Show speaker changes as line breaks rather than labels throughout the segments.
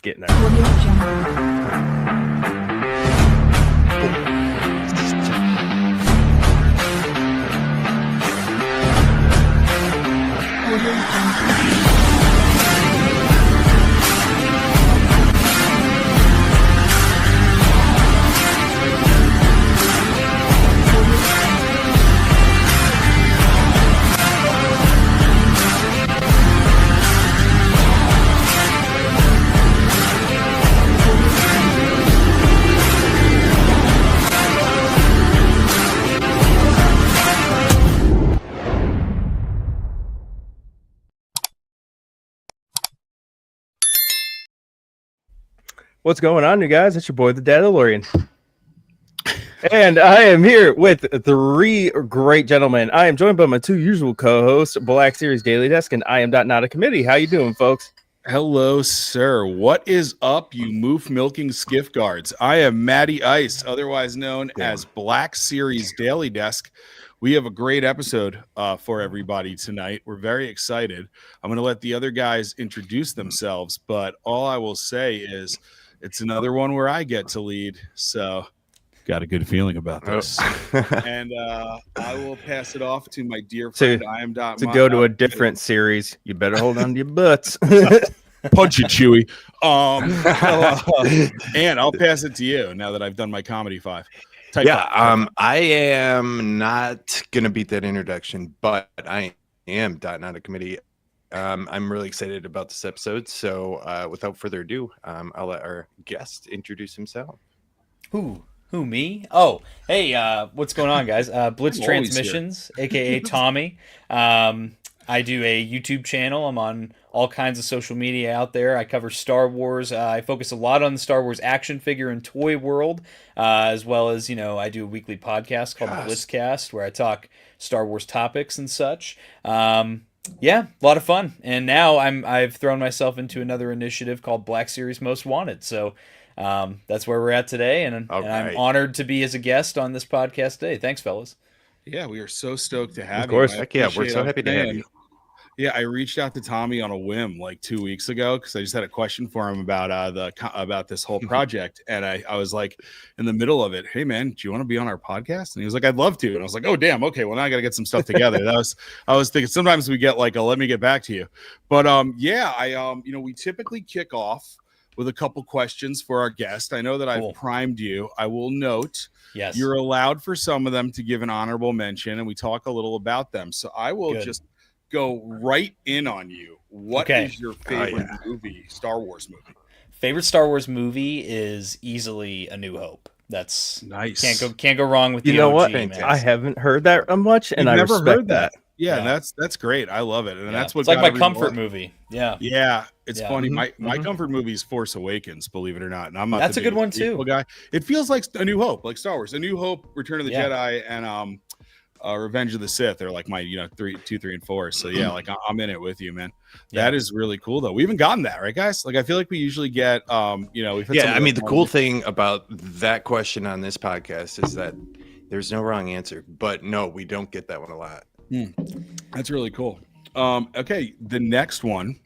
getting there. What's going on, you guys? It's your boy, the Dadalorian. And I am here with three great gentlemen. I am joined by my two usual co-hosts, Black Series Daily Desk, and I am not a committee. How you doing, folks?
Hello, sir. What is up, you moof milking skiff guards? I am Matty Ice, otherwise known as Black Series Daily Desk. We have a great episode for everybody tonight. We're very excited. I'm going to let the other guys introduce themselves, but all I will say is it's another one where I get to lead. So got a good feeling about this. And I will pass it off to my dear friend.
To go to a different series, you better hold on to your butts.
Punch it, Chewy. And I'll pass it to you now that I've done my comedy 5.
I am not gonna beat that introduction, but I am not a committee. I'm really excited about this episode. So without further ado, I'll let our guest introduce himself.
Who me? Oh, hey, what's going on, guys? Blitz Transmissions, aka Tommy. I do a YouTube channel. I'm on all kinds of social media out there. I cover Star Wars. I focus a lot on the Star Wars action figure and toy world, as well as, I do a weekly podcast called the Blitzcast, where I talk Star Wars topics and such. Yeah, a lot of fun. And now I've thrown myself into another initiative called Black Series Most Wanted. So that's where we're at today, and I'm honored to be as a guest on this podcast today. Thanks, fellas.
Yeah, we are so stoked to have you.
Of course.
Heck yeah, we're so happy to have you.
Yeah, I reached out to Tommy on a whim like 2 weeks ago because I just had a question for him about this whole project, and I was like in the middle of it. Hey man, do you want to be on our podcast? And he was like, I'd love to. And I was like, oh damn, okay. Well, now I got to get some stuff together. I was thinking sometimes we get like a let me get back to you, but we typically kick off with a couple questions for our guest. I know that I've primed you. I will note,
yes,
you're allowed for some of them to give an honorable mention, and we talk a little about them. So I will just go right in on you. What is your favorite movie, Star Wars movie?
Favorite Star Wars movie is easily A New Hope. That's
nice.
Can't go wrong with the
know
OG,
what?
man.
I haven't heard that much, and I
never
respect
heard that. Yeah, that's great. I love it, and that's what
it's like my comfort movie. Yeah,
it's funny. My comfort movie is Force Awakens, believe it or not, and I'm not.
That's a good one too.
Guy. It feels like A New Hope, like Star Wars. A New Hope, Return of the Jedi, and Revenge of the Sith are like my 2, 3, and 4. So yeah, like I'm in it with you, man. That is really cool though. We haven't gotten that, right, guys? Like I feel like we usually get we've had
I mean the cool thing about that question on this podcast is that there's no wrong answer, but no, we don't get that one a lot.
That's really cool. Okay, the next one.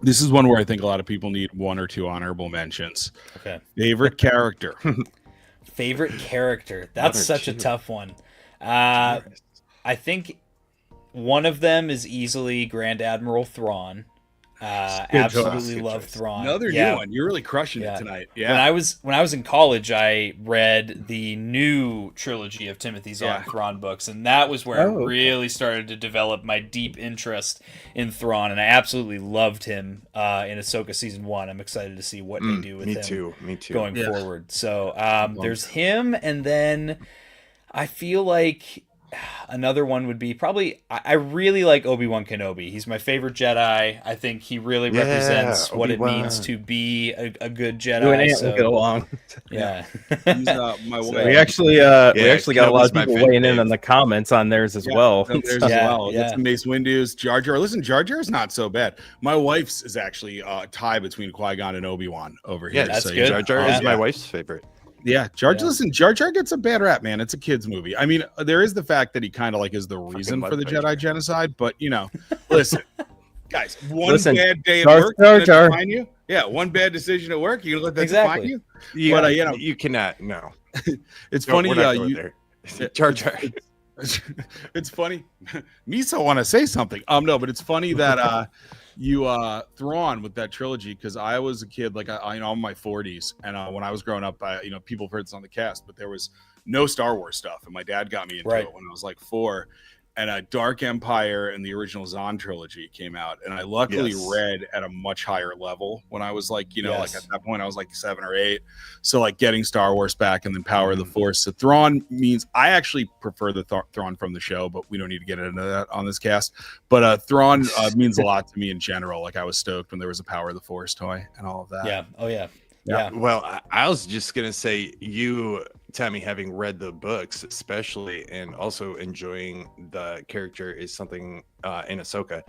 This is one where I think a lot of people need 1 or 2 honorable mentions.
Okay.
Favorite character.
Favorite character. That's such a tough one. I think one of them is easily Grand Admiral Thrawn. Absolutely love Thrawn.
Another new one. You're really crushing it tonight. Yeah.
When I was in college, I read the new trilogy of Timothy Zahn Thrawn books, and that was where I really started to develop my deep interest in Thrawn, and I absolutely loved him in Ahsoka season 1. I'm excited to see what they do with him
Me too.
going forward. So there's him, and then I feel like another one would be probably, I really like Obi-Wan Kenobi. He's my favorite Jedi. I think he really represents what it means to be a good Jedi.
You and Ant will get along.
Yeah.
He's, my wife.
We actually got a lot of people weighing in on the comments on theirs as well.
There's as well. Got some Mace Windu's, Jar Jar. Listen, Jar Jar's not so bad. My wife's is actually a tie between Qui-Gon and Obi-Wan over here.
Yeah, that's good.
Jar Jar is my wife's favorite.
Yeah, Listen, Jar Jar gets a bad rap, man. It's a kid's movie. I mean, there is the fact that he kind of like is the reason for the Jedi genocide, but listen, guys, one bad day at work,
Jar Jar.
Yeah, one bad decision at work, you gonna let that
Exactly.
define you?
Yeah,
But,
you cannot. No,
It's
No,
funny.
we're not going there. Jar Jar.
It's funny. Misa want to say something. No, but it's funny that you Thrawn with that trilogy, because I was a kid, like I'm in my 40s, and when I was growing up, people have heard this on the cast, but there was no Star Wars stuff, and my dad got me into it when I was like 4. And Dark Empire and the original Zahn trilogy came out, and I luckily read at a much higher level when I was like, like at that point I was like 7 or 8. So like getting Star Wars back, and then Power of the Force. So Thrawn means, I actually prefer the Thrawn from the show, but we don't need to get into that on this cast. But Thrawn means a lot to me in general. Like I was stoked when there was a Power of the Force toy and all of that.
Yeah. Oh yeah.
Yeah.
Well, I was just gonna say, you, Tammy, having read the books, especially, and also enjoying the character, is something in Ahsoka,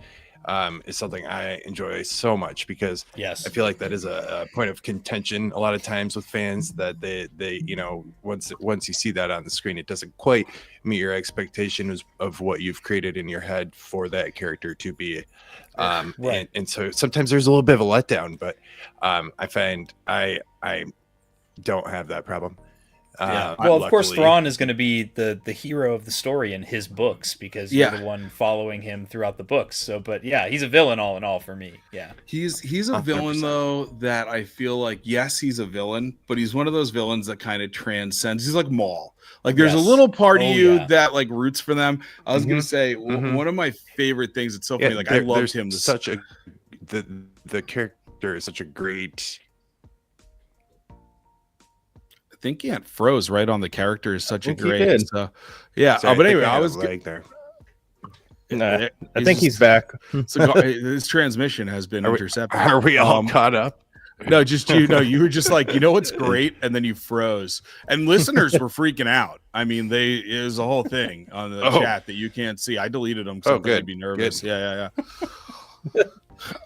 is something I enjoy so much, because I feel like that is a point of contention a lot of times with fans, that they once you see that on the screen, it doesn't quite meet your expectations of what you've created in your head for that character to be. And so sometimes there's a little bit of a letdown, but I find I don't have that problem.
Well, of course, Thrawn is going to be the hero of the story in his books, because you're the one following him throughout the books. So, but yeah, he's a villain all in all for me. Yeah,
he's a 100%. Villain though, that I feel like, yes, he's a villain, but he's one of those villains that kind of transcends. He's like Maul. Like there's a little part of you that like roots for them. I was gonna say one of my favorite things. It's so funny. Like I loved him.
The character is such a great.
I think Aunt froze right on the character is such a great. So, yeah.
Sorry,
but anyway, I
was
was
like there.
Nah, I think he's back.
So his transmission has been intercepted.
Are we all caught up?
No, just you were just like, what's great, and then you froze, and listeners were freaking out. I mean, it was a whole thing on the chat that you can't see. I deleted them because I'd be nervous. Good. Yeah.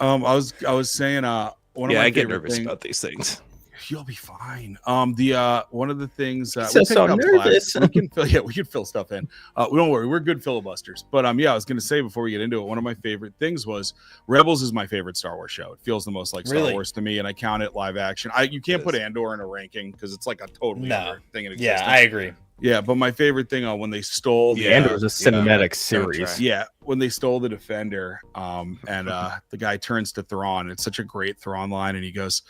I was saying one of my
I get
favorite
nervous
things
about these things.
You'll be fine. One of the things
so nervous.
We can fill stuff in. Don't worry, we're good filibusters. But I was gonna say before we get into it, one of my favorite things was Rebels is my favorite Star Wars show. It feels the most like Star Wars to me, and I count it live action. You can't put Andor in a ranking because it's like a totally other thing in existence.
Yeah, I agree.
Yeah, but my favorite thing when they stole
Andor was a cinematic series.
Yeah, when they stole the Defender, and the guy turns to Thrawn. It's such a great Thrawn line, and he goes,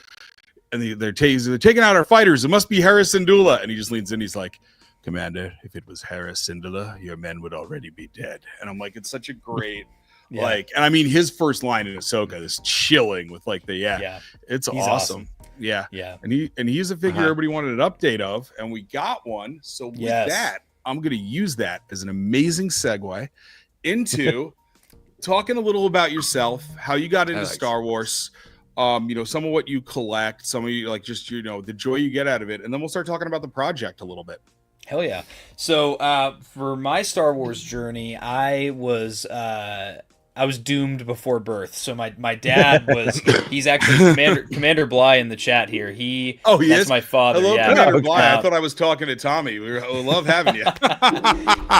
and they're taking out our fighters. It must be Hera Syndulla. And he just leans in. He's like, Commander, if it was Hera Syndulla, your men would already be dead. And I'm like, it's such a great, and I mean, his first line in Ahsoka is chilling with like it's awesome. Yeah. And he's a figure everybody wanted an update of, and we got one. So with that, I'm going to use that as an amazing segue into talking a little about yourself, how you got into Star Wars. Some of what you collect, some of you like just the joy you get out of it, and then we'll start talking about the project a little bit.
Hell yeah! So for my Star Wars journey, I was doomed before birth. So my dad was he's actually Commander Bly in the chat here. That's
is
my father.
Hello, Commander Bly. I thought I was talking to Tommy. We love having you.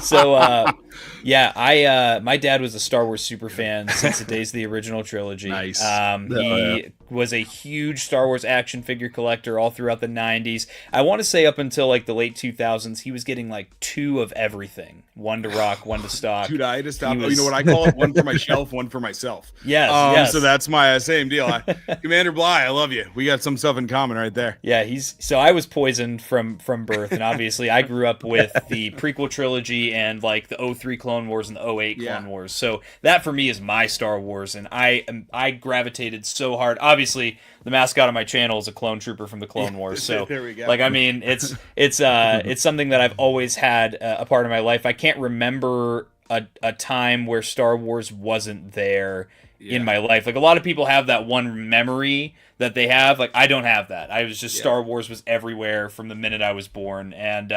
So my dad was a Star Wars super fan since the days of the original trilogy.
Nice.
He was a huge Star Wars action figure collector all throughout the 90s. I want to say up until like the late 2000s, he was getting like 2 of everything. 1 to rock, 1 to stock.
Dude, I had to stop. You know what I call it? 1 for my shelf, 1 for myself.
Yes.
So that's my same deal. Commander Bly, I love you. We got some stuff in common right there.
Yeah, so I was poisoned from birth, and obviously I grew up with the prequel trilogy and like the 03 Clone Wars and the 08 Clone Wars. So that for me is my Star Wars, and I gravitated so hard. Obviously, the mascot of my channel is a clone trooper from the Clone Wars. So
there we go.
Like, I mean, it's something that I've always had a part of my life. I can't remember a time where Star Wars wasn't there in my life. Like, a lot of people have that one memory that they have. Like, I don't have that. I was just Star Wars was everywhere from the minute I was born, and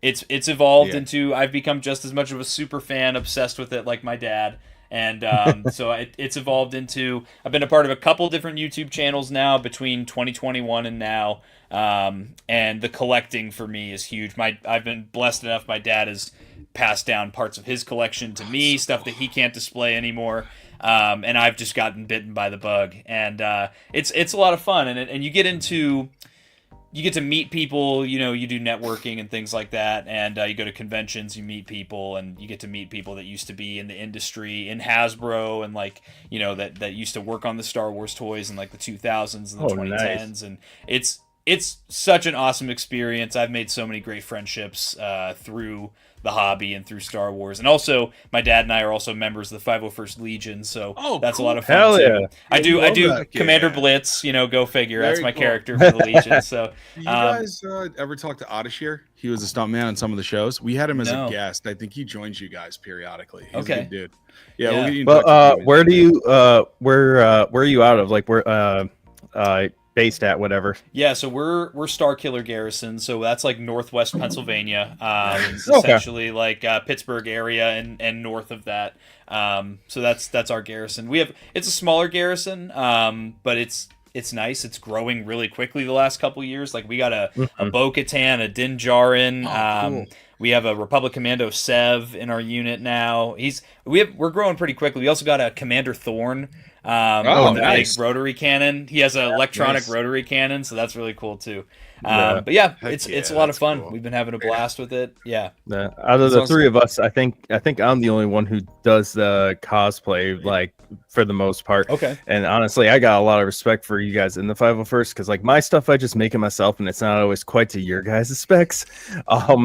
it's evolved into I've become just as much of a super fan, obsessed with it like my dad. And so it's evolved into I've been a part of a couple different YouTube channels now between 2021 and now. And the collecting for me is huge. I've been blessed enough. My dad has passed down parts of his collection to me, stuff that he can't display anymore. and I've just gotten bitten by the bug, and it's a lot of fun, and you get to meet people, you do networking and things like that, and you go to conventions, you meet people, and you get to meet people that used to be in the industry, in Hasbro, and that used to work on the Star Wars toys in like the 2000s and the 2010s, nice. And it's such an awesome experience. I've made so many great friendships through the hobby and through Star Wars, and also my dad and I are also members of the 501st Legion, so that's cool. A lot of fun.
Hell
too.
Yeah.
I do Commander Blitz, go figure. Very that's my character for the Legion. So
you guys ever talk to Adashir? He was a stuntman on some of the shows. We had him as a guest. I think he joins you guys periodically. He's a good dude. Yeah. We'll get you in touch
where do you where are you out of? Like where based at, whatever?
Yeah, so we're Starkiller Garrison, so that's like northwest Pennsylvania, essentially like Pittsburgh area and north of that. So that's our garrison. It's a smaller garrison, but it's nice. It's growing really quickly the last couple of years. Like we got a Bo-Katan, a Din Djarin. Cool. We have a Republic Commando Sev in our unit now. We're growing pretty quickly. We also got a Commander Thorn. With the big rotary cannon. He has an electronic rotary cannon, so that's really cool too. But yeah, it's a lot of fun. Cool. We've been having a blast with it. Yeah.
Out of the three of us, I think I'm the only one who does the cosplay, like for the most part. Okay. And honestly, I got a lot of respect for you guys in the 501st, because like my stuff I just make it myself, and it's not always quite to your guys' specs.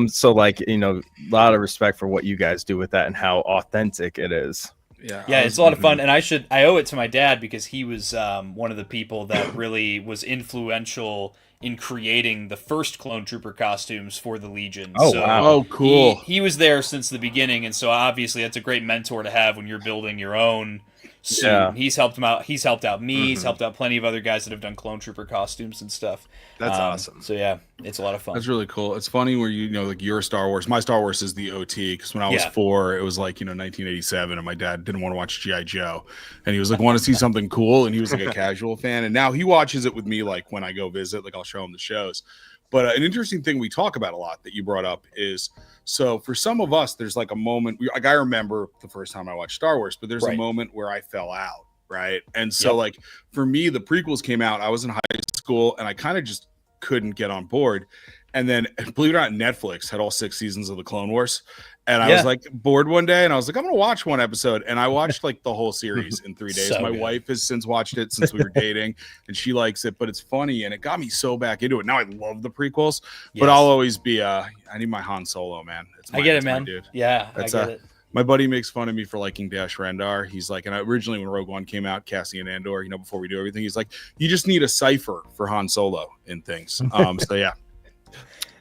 So like a lot of respect for what you guys do with that and how authentic it is.
Yeah, it's a lot of fun, and I owe it to my dad, because he was one of the people that really was influential in creating the first Clone Trooper costumes for the Legion.
Wow.
Oh, cool.
He was there since the beginning, and so obviously that's a great mentor to have when you're building your own suit. Yeah. He's helped him out. He's helped out me. He's helped out plenty of other guys that have done Clone Trooper costumes and stuff.
That's awesome.
So yeah, it's a lot of fun.
That's really cool. It's funny where like your Star Wars. My Star Wars is the OT, because when I was 4, it was like 1987, and my dad didn't want to watch G.I. Joe, and he was like, want to see something cool, and he was like a casual fan, and now he watches it with me. Like when I go visit, like I'll show him the shows. But an interesting thing we talk about a lot that you brought up is, so for some of us, there's like a moment. Like I remember the first time I watched Star Wars, but there's a moment where I fell out. Right. And so like for me, the prequels came out. I was in high school, and I kind of just couldn't get on board. And then, believe it or not, Netflix had all 6 seasons of the Clone Wars. And I was like bored one day, and I was like, I'm going to watch one episode. And I watched like the whole series in 3 days. My wife has since watched it since we were dating, and she likes it, but it's funny. And it got me so back into it. Now I love the prequels, but I'll always be, I need my Han Solo, man.
I get it, man. Dude. Yeah, I get it.
My buddy makes fun of me for liking Dash Rendar. He's like, and originally when Rogue One came out, Cassian Andor, before we do everything, he's like, you just need a cipher for Han Solo in things. So yeah.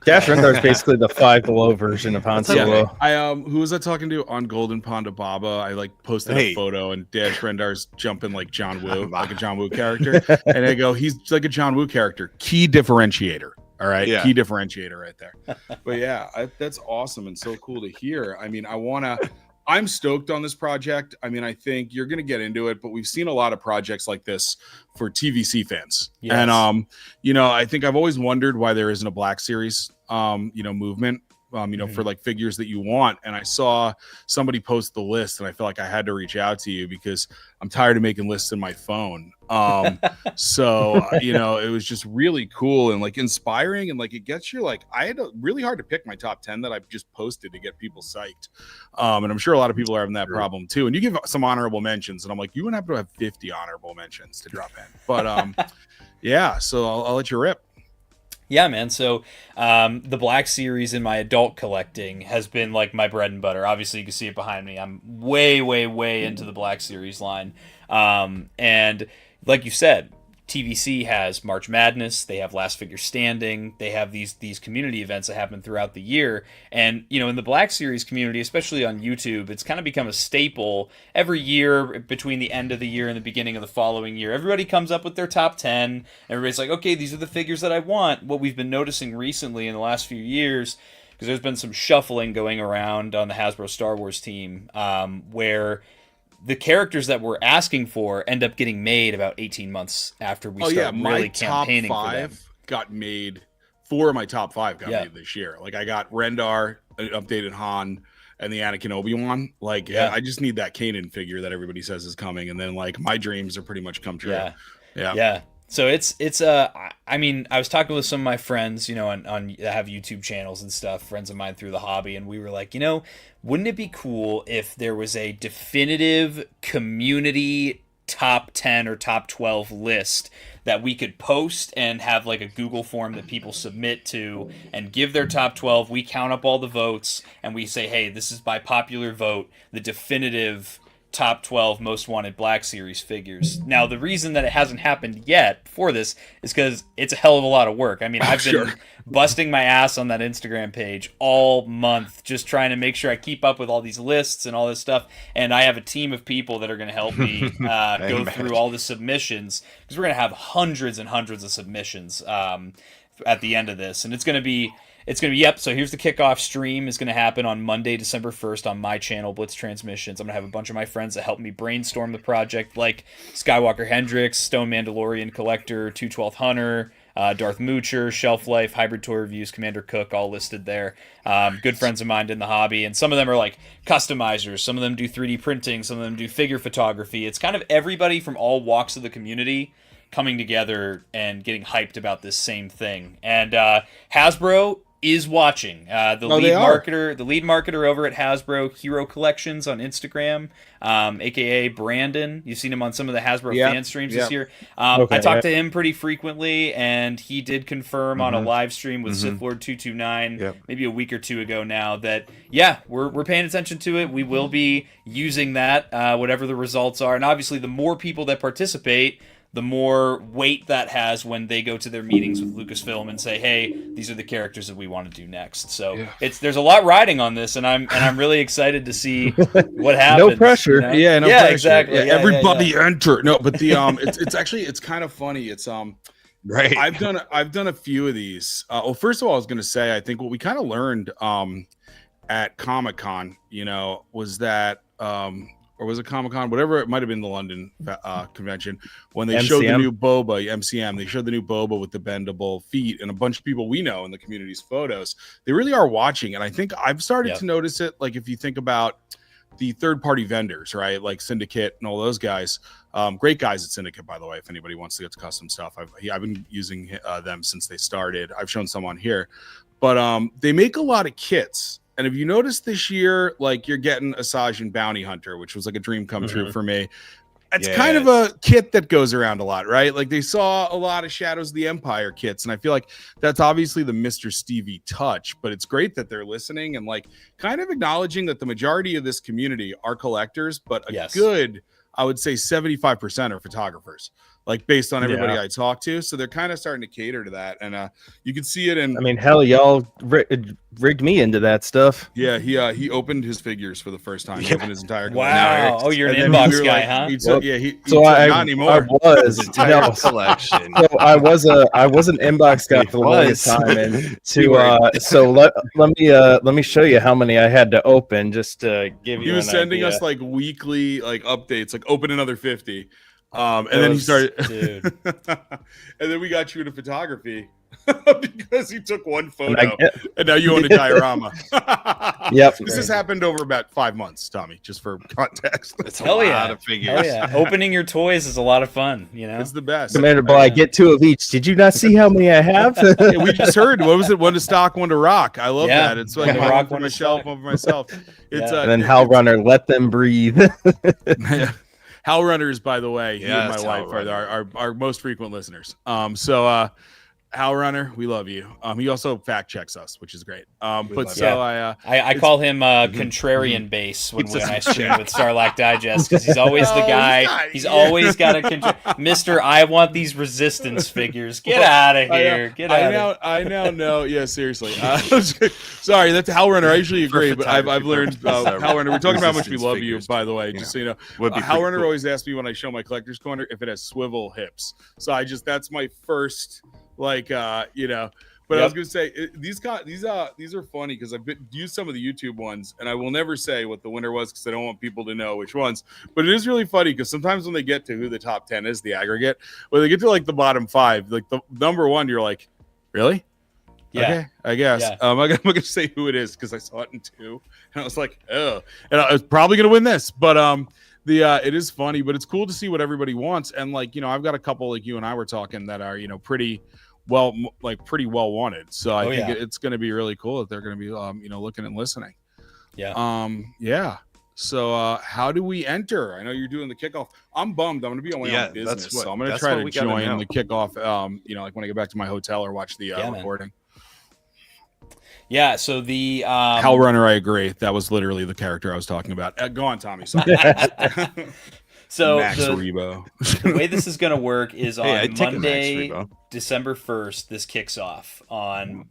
Dash Rendar is basically the Five Below version of Han Solo.
I who was I talking to on Golden Pond Ababa? I like posted a photo, and Dash Rendar's jumping like John Woo, like a John Woo character. And I go, he's like a John Woo character. Key differentiator. All right. Key differentiator right there. But yeah, that's awesome and so cool to hear. I mean, I'm stoked on this project. I mean, I think you're going to get into it, but we've seen a lot of projects like this for TVC fans. Yes. And, I think I've always wondered why there isn't a Black Series, movement, for like figures that you want. And I saw somebody post the list, and I felt like I had to reach out to you because I'm tired of making lists in my phone. So, it was just really cool and like inspiring, and like it gets you like, I had really hard to pick my top 10 that I've just posted to get people psyched. And I'm sure a lot of people are having that problem too. And you give some honorable mentions, and I'm like, you wouldn't have to have 50 honorable mentions to drop in. But yeah, so I'll let you rip.
Yeah, man. So the Black Series in my adult collecting has been like my bread and butter. Obviously, you can see it behind me. I'm way, way, way into the Black Series line. And like you said, TVC has March Madness. They have Last Figure Standing. They have these community events that happen throughout the year. And, in the Black Series community, especially on YouTube, it's kind of become a staple every year between the end of the year and the beginning of the following year. Everybody comes up with their top 10. Everybody's like, okay, these are the figures that I want. What we've been noticing recently in the last few years, because there's been some shuffling going around on the Hasbro Star Wars team, where the characters that we're asking for end up getting made about 18 months after we start really campaigning for them.
Got made. 4 of my top 5 got made this year. Like I got Rendar, an updated Han, and the Anakin Obi-Wan. Like, I just need that Kanan figure that everybody says is coming, and then like my dreams are pretty much come true.
Yeah. So it's I mean, I was talking with some of my friends, on that have YouTube channels and stuff, friends of mine through the hobby, and we were like, wouldn't it be cool if there was a definitive community top 10 or top 12 list that we could post and have like a Google form that people submit to and give their top 12. We count up all the votes and we say, hey, this is by popular vote, the definitive top 12 most wanted Black Series figures. Now, the reason that it hasn't happened yet for this is because it's a hell of a lot of work. I mean, I've been busting my ass on that Instagram page all month, just trying to make sure I keep up with all these lists and all this stuff. And I have a team of people that are going to help me go through all the submissions, because we're going to have hundreds and hundreds of submissions at the end of this. And it's going to be, so here's the kickoff stream is going to happen on Monday, December 1st on my channel, Blitz Transmissions. I'm going to have a bunch of my friends that help me brainstorm the project, like Skywalker Hendrix, Stone Mandalorian Collector, 212th Hunter, Darth Moocher, Shelf Life, Hybrid Toy Reviews, Commander Cook, all listed there. Good friends of mine in the hobby, and some of them are like customizers. Some of them do 3D printing. Some of them do figure photography. It's kind of everybody from all walks of the community coming together and getting hyped about this same thing. And Hasbro is watching. The lead marketer over at Hasbro Hero Collections on Instagram, aka Brandon. You've seen him on some of the Hasbro fan streams this year. I talked to him pretty frequently, and he did confirm on a live stream with Sith Lord 229 maybe a week or two ago now that we're paying attention to it. We will be using that, whatever the results are, and obviously the more people that participate, the more weight that has when they go to their meetings with Lucasfilm and say, "Hey, these are the characters that we want to do next." So there's a lot riding on this, and I'm really excited to see what happens.
No pressure.
No pressure.
Exactly.
Everybody enter. No, but the it's kind of funny. It's
right.
I've done a few of these. Well, first of all, I was going to say I think what we kind of learned at Comic-Con, was that or was it Comic-Con? Whatever, it might have been the London convention, when they showed the new Boba, MCM, they showed the new Boba with the bendable feet, and a bunch of people we know in the community's photos. They really are watching, and I think I've started to notice it, like if you think about the third-party vendors, right, like Syndicate and all those guys, great guys at Syndicate, by the way, if anybody wants to get to custom stuff. I've been using them since they started. I've shown some on here. But they make a lot of kits. And have you noticed this year, like you're getting Asajj and Bounty Hunter, which was like a dream come true for me. It's kind of a kit that goes around a lot, right? Like they saw a lot of Shadows of the Empire kits, and I feel like that's obviously the Mr. Stevie touch, but it's great that they're listening and like kind of acknowledging that the majority of this community are collectors, but a good, I would say 75% are photographers, like based on everybody I talk to. So they're kind of starting to cater to that. And you can see it in,
I mean, hell, y'all rigged me into that stuff.
Yeah. He opened his figures for the first time. He opened his entire
wow. Oh, you're an inbox guy, huh?
Not anymore.
I was collection. So I was an inbox guy for the longest time. And so let me show you how many I had to open just to give you.
He was sending us like weekly like updates, like open another 50. And then he started, and then we got you into photography because you took one photo, and now you own a diorama. This has happened over about 5 months, Tommy. Just for context,
it's a lot of figures.
Opening your toys is a lot of fun.
It's the best.
Commander Ball, I get 2 of each. Did you not see how many I have?
We just heard. What was it? One to stock, one to rock. I love that. It's like one for myself, one for myself. It's
and then Hal Runner, let them breathe.
Hal Runners, by the way, he and my wife are our most frequent listeners. Hal Runner, we love you. He also fact checks us, which is great. I
call him contrarian base when I stream with Sarlacc Digest, because he's always the guy. He's always got a Mr. I want these resistance figures. Get out of here.
I now know. Yeah, seriously. Sorry, that's Hal Runner. I usually agree, but I've learned Hal Runner. We're talking about how much we love you, by the way, just so you know. Hal Runner always asks me when I show my collector's corner if it has swivel hips. So that's my first. But I was gonna say these are funny because I've used some of the YouTube ones, and I will never say what the winner was because I don't want people to know which ones. But it is really funny because sometimes when they get to who the top 10 is, the aggregate, when they get to like the bottom 5, like the number 1, you're like, really?
Yeah.
Okay, I guess.
Yeah.
I'm gonna say who it is because I saw it in 2, and I was like, oh, and I was probably gonna win this, but it is funny, but it's cool to see what everybody wants, and like I've got a couple like you and I were talking that are pretty well wanted, so I think it's gonna be really cool that they're gonna be looking and listening.
Yeah.
Yeah. So how do we enter? I know you're doing the kickoff. I'm bummed. I'm going to be on my own business, so I'm going to try to join the kickoff. Like when I get back to my hotel or watch the recording.
Yeah. So the
Hell Runner, I agree. That was literally the character I was talking about. Go on, Tommy. Sorry.
So
Max Rebo.
The way this is going to work is on Monday, December 1st. This kicks off on.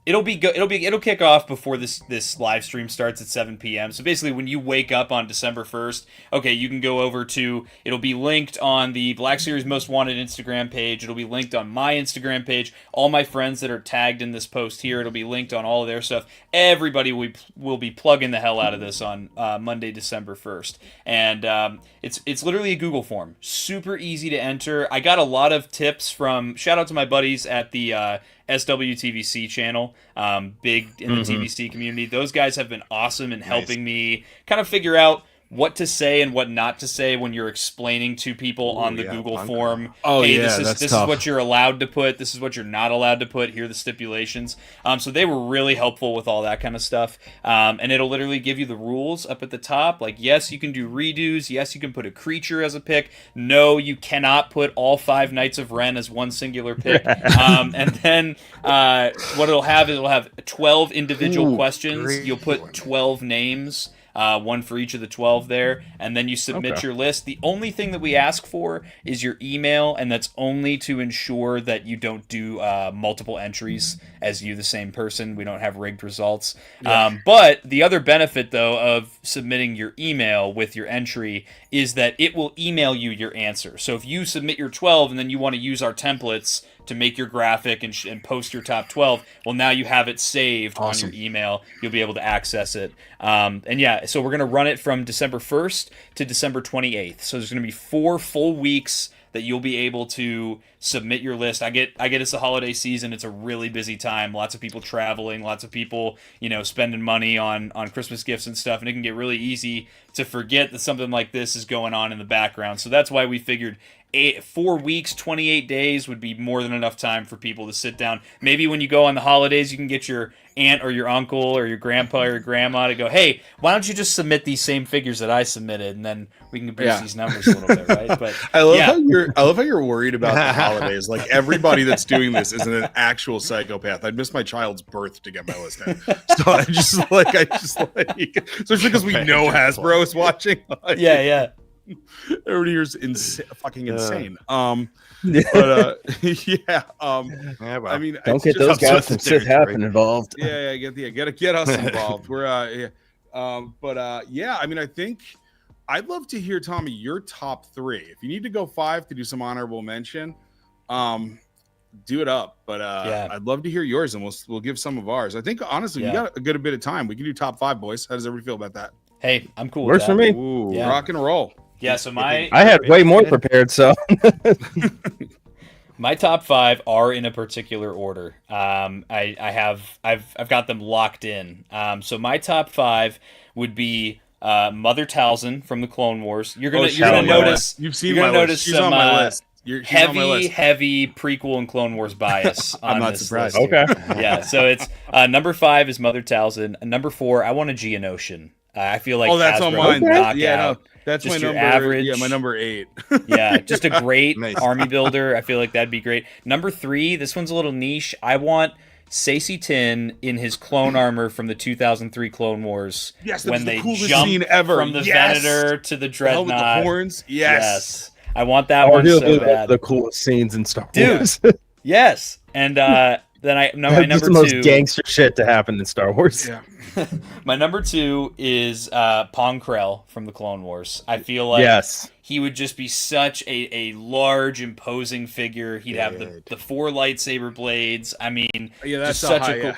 It'll kick off before this live stream starts at 7 p.m. So basically, when you wake up on December 1st, okay, you can go over to. It'll be linked on the Black Series Most Wanted Instagram page. It'll be linked on my Instagram page. All my friends that are tagged in this post here, it'll be linked on all of their stuff. Everybody will be plugging the hell out of this on Monday, December 1st, and it's literally a Google form, super easy to enter. I got a lot of tips from. Shout out to my buddies at the. SWTVC channel, big in the TVC community. Those guys have been awesome in helping me kind of figure out what to say and what not to say when you're explaining to people on the Google form.
Oh,
hey,
yeah,
this is what you're allowed to put. This is what you're not allowed to put. Here are the stipulations. So they were really helpful with all that kind of stuff. And it'll literally give you the rules up at the top. Like, yes, you can do redos. Yes, you can put a creature as a pick. No, you cannot put all 5 Knights of Ren as one singular pick. And then what it'll have is it'll have 12 individual questions. You'll put 12 names. One for each of the 12 there, and then you submit your list. The only thing that we ask for is your email, and that's only to ensure that you don't do multiple entries as you, the same person. We don't have rigged results. But the other benefit, though, of submitting your email with your entry is that it will email you your answer. So if you submit your 12 and then you want to use our templates to make your graphic and post your top 12, well, now you have it saved on your email. You'll be able to access it. So we're going to run it from December 1st to December 28th. So there's going to be 4 full weeks that you'll be able to submit your list. I get it's the holiday season. It's a really busy time. Lots of people traveling, lots of people, spending money on Christmas gifts and stuff, and it can get really easy to forget that something like this is going on in the background. So that's why we figured 4 weeks, 28 days would be more than enough time for people to sit down. Maybe when you go on the holidays, you can get your aunt or your uncle or your grandpa or your grandma to go, hey, why don't you just submit these same figures that I submitted, and then we can boost these numbers a little bit, right? But
I love how you're worried about the holidays. Like, everybody that's doing this is an actual psychopath. I'd miss my child's birth to get my list in. So I just especially because we know Hasbro is watching. Everybody here's fucking insane. I mean,
don't get those guys from Sith Happens involved.
Get us involved. We're I mean, I think I'd love to hear, Tommy, your top 3. If you need to go 5 to do some honorable mention, do it up. But I'd love to hear yours, and we'll give some of ours. I think honestly, we got a good bit of time. We can do top 5, boys. How does everybody feel about that?
Hey, I'm cool.
Works for me.
Ooh, rock and roll.
Yeah, so I
had way more prepared, so
my top 5 are in a particular order. I've got them locked in. So my top 5 would be Mother Talzin from the Clone Wars. You're gonna notice.
You've seen my list. She's on my list.
Heavy prequel and Clone Wars bias.
I'm not surprised.
Okay.
Yeah. So it's number 5 is Mother Talzin. Number 4, I want a Geonosian. I feel like
that's
Hasbro
on mine.
No,
that's
just
my
your
number.
Average.
Yeah, my number 8.
Yeah, just a great army builder. I feel like that'd be great. Number 3, this one's a little niche. I want Saesee Tiin in his clone armor from the 2003 Clone Wars.
Yes,
when
the
they
coolest
jump
scene ever.
From the Venator to the Dreadnought.
With the horns. Yes.
I want that one so bad.
The coolest scenes in Star Wars.
Dude. Yes. And my number 2.
The most gangster shit to happen in Star Wars.
Yeah.
My number 2 is Pong Krell from the Clone Wars. I feel like he would just be such a large, imposing figure. He'd have the 4 lightsaber blades. I mean,
that's
just such
high,
a cool.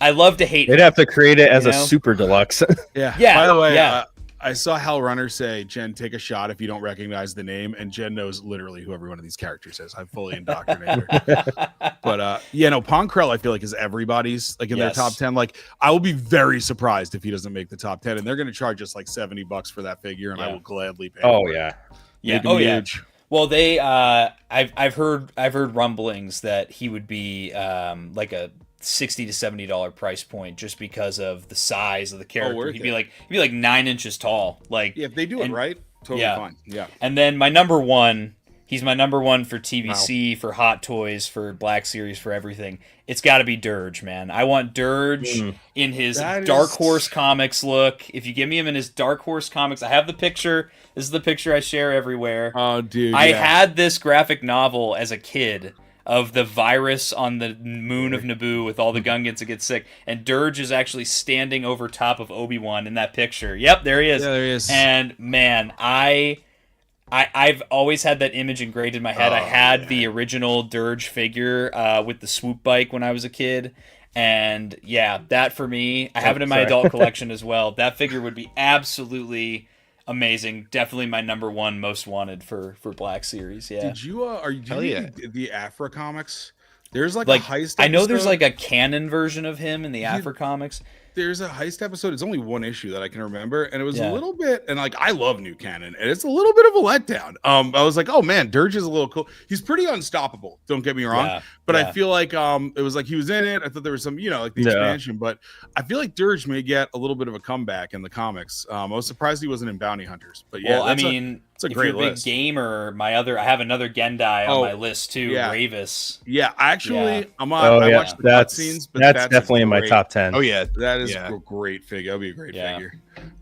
I love to hate.
They'd have to create it as a super deluxe.
Yeah.
Yeah.
By the way, I saw Hal Runner say, Jen, take a shot if you don't recognize the name. And Jen knows literally who every one of these characters is. I've fully indoctrinated her. But Ponkrell, I feel like is everybody's like in their top 10. Like I will be very surprised if he doesn't make the top 10. And they're going to charge us like $70 for that figure. And I will gladly pay.
Oh,
for
yeah.
It.
Yeah.
Oh, yeah. Huge.
Well, they I've heard rumblings that he would be like a $60 to $70 price point just because of the size of the character. He'd be like 9 inches tall. Like
if they do it right, totally fine. Yeah.
And then my number one, he's my number one for TVC, for Hot Toys, for Black Series, for everything. It's got to be Dirge, man. I want Dirge in his Dark Horse Comics look. If you give me him in his Dark Horse Comics, I have the picture. This is the picture I share everywhere.
Oh, dude.
I had this graphic novel as a kid of the virus on the moon of Naboo with all the Gungans that get sick. And Dirge is actually standing over top of Obi-Wan in that picture. Yep, there he is.
Yeah, there he is.
And, man, I've always had that image engraved in my head. I had the original Dirge figure with the swoop bike when I was a kid. And, yeah, that for me, I have it in my adult collection as well. That figure would be absolutely amazing. Definitely my number one most wanted for Black Series. Yeah.
Did you the Afra comics? There's like a heist episode.
I know there's like a canon version of him in the Afra comics.
There's a heist episode. It's only one issue that I can remember, and it was a little bit. And like, I love new canon, and it's a little bit of a letdown. I was like, oh man, Dirge is a little cool. He's pretty unstoppable. Don't get me wrong, but I feel like it was like he was in it. I thought there was some, like the expansion, but I feel like Dirge may get a little bit of a comeback in the comics. I was surprised he wasn't in Bounty Hunters, but yeah,
well, it's a great list. If you're a big gamer, I have another Gendai on my list too, Ravis.
Yeah, actually, I'm on. I watched the cutscenes, but
that's definitely in my top 10.
Oh yeah, that is a great figure. That'll be a great figure.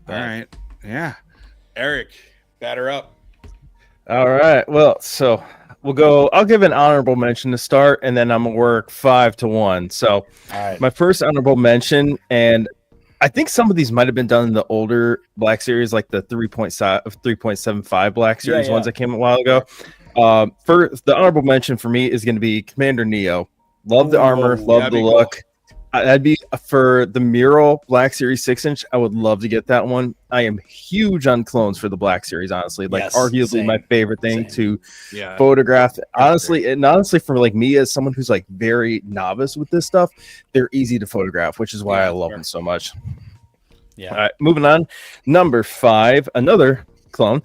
All right, Eric, batter up.
All right, well, so we'll go. I'll give an honorable mention to start, and then I'm gonna work 5 to 1. So, my first honorable mention, and I think some of these might have been done in the older Black Series, like the 3.75 Black Series ones that came a while ago. For the honorable mention for me is going to be Commander Neo. Love the armor, love the look. That'd be for the mural Black Series 6-inch. I would love to get that one. I am huge on clones for the Black Series, honestly. Like arguably my favorite thing to photograph. Honestly, and honestly for like me as someone who's like very novice with this stuff, they're easy to photograph, which is why I love them so much. Yeah. All right, moving on. Number 5, another clone,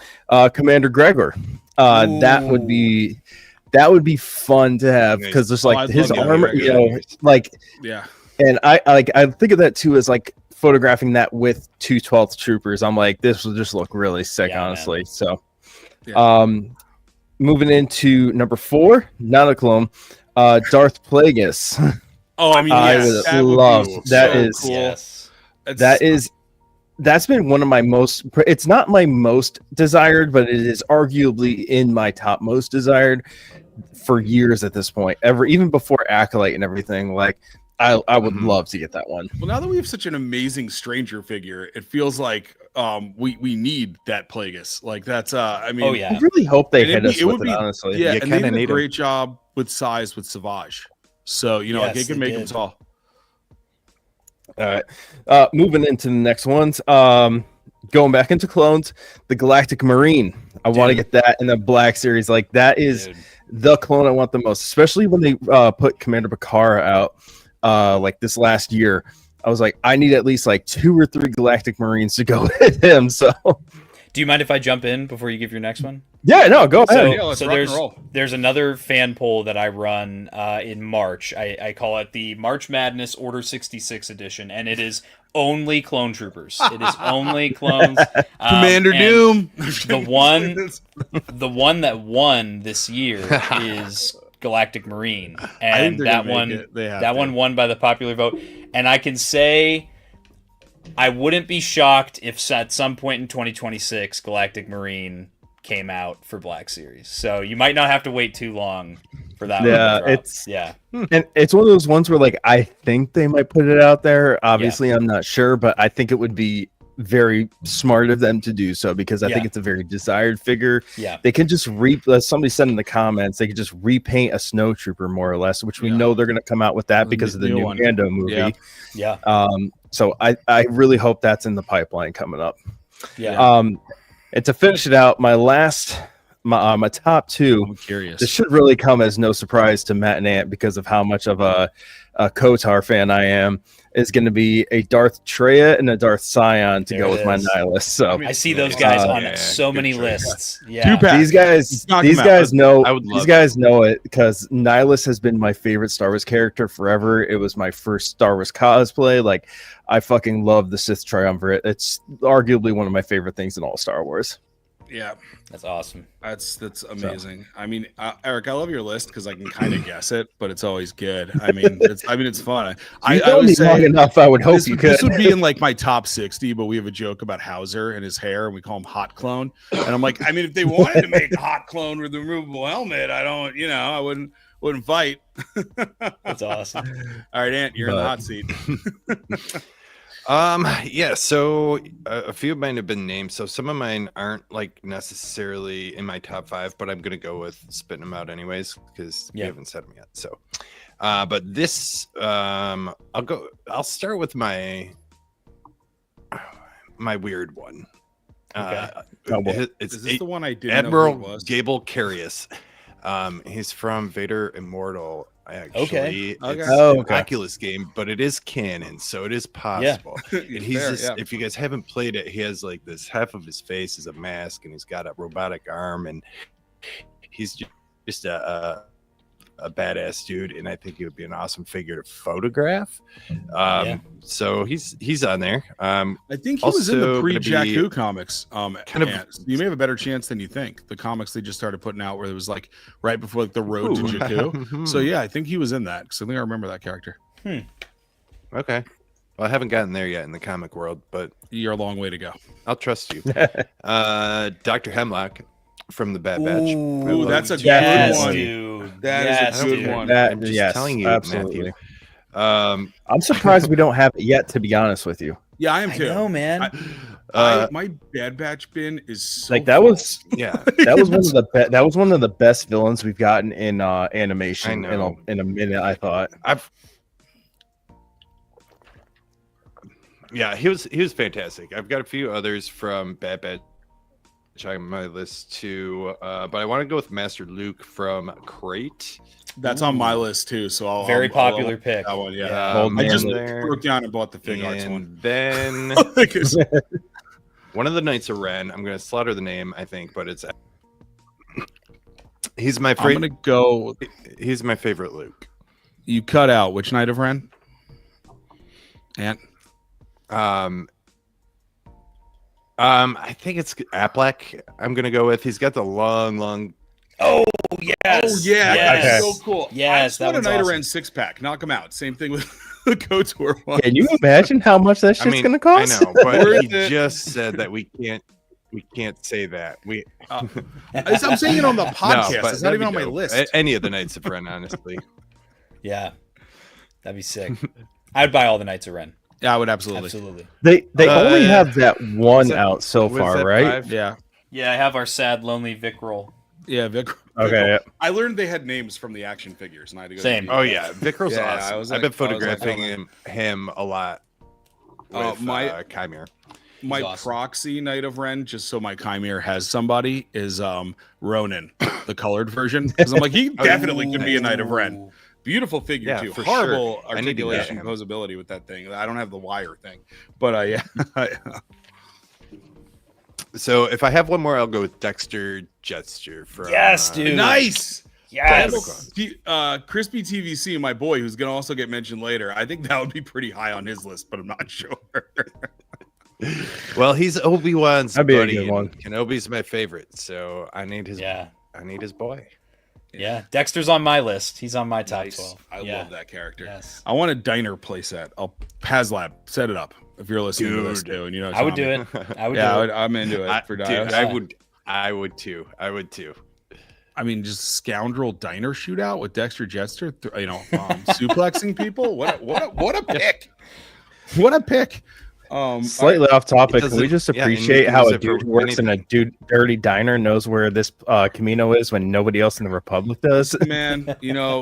Commander Gregor. That would be fun to have because there's like his armor, And I think of that too as like photographing that with 2/12th troopers. I'm like, this will just look really sick, honestly. Man. So, moving into number 4, not a clone, Darth Plagueis.
Oh, I mean,
I would love that. That's been one of my most. It's not my most desired, but it is arguably in my top most desired for years at this point. Even before Acolyte and everything, like. I would love to get that one.
Well, now that we have such an amazing Stranger figure, it feels like we need that Plagueis. Like that's I mean,
I really hope they hit us with it, honestly.
Yeah, and they did a great job with size with Savage. So like it can make them tall.
All right, moving into the next ones. Going back into clones, the Galactic Marine. I want to get that in the Black Series. Like that is the clone I want the most, especially when they put Commander Bakara out. Like this last year, I was like, I need at least like 2 or 3 Galactic Marines to go with him. So,
do you mind if I jump in before you give your next one?
Yeah, no, go ahead.
So there's another fan poll that I run in March. I call it the March Madness Order 66 edition, and it is only clone troopers. It is only clones.
Commander Doom.
The one that won this year is Galactic Marine, and that one won by the popular vote. And I can say I wouldn't be shocked if at some point in 2026 Galactic Marine came out for Black Series. So you might not have to wait too long for that one.
And it's one of those ones where like I think they might put it out there. Obviously I'm not sure, but I think it would be very smart of them to do so because I think it's a very desired figure. They can just somebody said in the comments, they could just repaint a snow trooper more or less, which we know they're going to come out with that because of the new Mando movie. So I really hope that's in the pipeline coming up.
Yeah.
And to finish it out, my top two.
I'm curious.
This should really come as no surprise to Matt and Ant because of how much of a KOTOR fan I am. Is going to be a Darth Treya and a Darth Scion to
There
go
it
with my
is.
nihilist. So
I see those guys on
yeah,
so many
good choice.
lists. Yeah.
Two-pack.
these guys
Knock 'em out.
know
I would love
these guys know it because Nihilus has been my favorite Star Wars character forever. It was my first Star Wars cosplay. Like I fucking love the Sith Triumvirate. It's arguably one of my favorite things in all Star Wars.
Yeah,
That's awesome.
that's amazing. I mean, Eric, I love your list because I can kind of guess it, but it's always good. I mean, it's fun.
I
would
me
say
long enough. I would hope
this,
you could.
this would be in like my top 60, but we have a joke about Hauser and his hair, and we call him Hot Clone. And I'm like, I mean, if they wanted to make a Hot Clone with a removable helmet, I wouldn't fight.
That's awesome.
All right, Ant, you're in the hot seat.
Yeah, so a few of mine have been named, so some of mine aren't like necessarily in my top 5, but I'm gonna go with spitting them out anyways because we haven't said them yet. So but this I'll start with my weird one.
Okay.
It's
Is this the one I didn't
Admiral
know who it was?
Gable Carius. He's from Vader Immortal. Actually,
Okay.
it's
Oh,
an
okay.
Oculus game, but it is canon, so it is possible. And he's
Fair,
just,
yeah.
if you guys haven't played it, he has like this half of his face is a mask, and he's got a robotic arm, and he's just a badass dude, and I think he would be an awesome figure to photograph. So he's on there.
I think he was in the
also gonna
pre-Jakku
be
comics.
kind of-
Ant. You may have a better chance than you think. The comics they just started putting out, where it was like right before like the road to
Ooh.
Jakku. So yeah, I think he was in that because I think I remember that character.
Okay. Well, I haven't gotten there yet in the comic world, but
You're a long way to go.
I'll trust you. Dr. Hemlock from the Bad Batch.
Ooh, that's a
Yes,
good one.
dude.
That is
Yes,
a good
dude.
one.
That,
I'm just
yes,
telling you,
absolutely.
Matthew.
I'm surprised we don't have it yet. To be honest with you,
Yeah, I am
I
too.
know, man.
My Bad Batch bin is so
like that
full.
was
Yeah.
that was one of the best villains we've gotten in animation
I know.
in a minute. I thought.
Yeah, he was fantastic. I've got a few others from Bad Batch on my list too, but I want to go with Master Luke from Crate.
That's on my list too. So I'll
Very
I'll
popular pick.
that one. Yeah,
Old
I
man
just
there.
broke down and bought the Fig Arts one.
And then one of the Knights of Ren. I'm going to slaughter the name, I think, but it's he's my
I'm
favorite.
gonna go.
He's my favorite Luke.
You cut out which Knight of Ren? Ant.
I think it's Aplak. I'm gonna go with. He's got the long.
Oh, yes.
Oh yeah,
Yes.
that's so cool.
Yes,
I just
that
want a
one's
Knight of
awesome.
Ren 6-pack. Knock him out. Same thing with the KOTOR one.
Can you imagine how much that shit's gonna cost?
I know, but
Worth
he
it.
just said that we can't say that.
I'm saying it on the podcast.
but
It's not
that'd
even
be
on my
dope.
list.
Any of the Knights of Ren, honestly.
Yeah. That'd be sick. I'd buy all the Knights of Ren.
Yeah, I would absolutely.
Absolutely.
They only have that one
that-
out so
Was
far,
that
right?
5?
Yeah,
Yeah, I have our sad, lonely Vic roll.
yeah. Vic.
Okay.
I learned they had names from the action figures, and I had to go.
Same.
Oh yeah, Vikr's
Yeah,
awesome.
I was
I've
like-
been
I was like,
photographing him a lot. With,
my-
Chimera.
My
He's awesome.
proxy Knight of Ren, just so my Chimera has somebody, is Ronin, the colored version. Because I'm like, he definitely could be a Knight of Ren. Beautiful figure
Yeah,
too.
for
Horrible
sure. I need to get
articulation,
him.
posability with that thing. I don't have the wire thing, but yeah.
So if I have one more, I'll go with Dexter Jetster from.
Yes, dude.
Nice.
Yes.
Crispy TVC, my boy, who's gonna also get mentioned later. I think that would be pretty high on his list, but I'm not sure.
Well, he's Obi-Wan's
That'd be a
buddy.
good one.
And Kenobi's my favorite, so I need his.
Yeah.
I need his boy.
Yeah. Dexter's on my list. He's on my top
Nice.
12.
I
Yeah.
love that character.
Yes.
I want a diner playset. I'll Hazlab set it up if you're listening to this
Dude.
too. And you know,
I would do
Tommy.
it. I would
Yeah,
do it.
I'm into it for
Dude,
Dios.
I would too.
I mean, just scoundrel diner shootout with Dexter Jetster. Suplexing people. What a pick! What a pick!
Slightly off topic,
It
can we just
doesn't- yeah, and you
appreciate
can
how
use
a
it for
dude who works in a dirty diner knows where this Camino is when nobody else in the Republic does?
Man,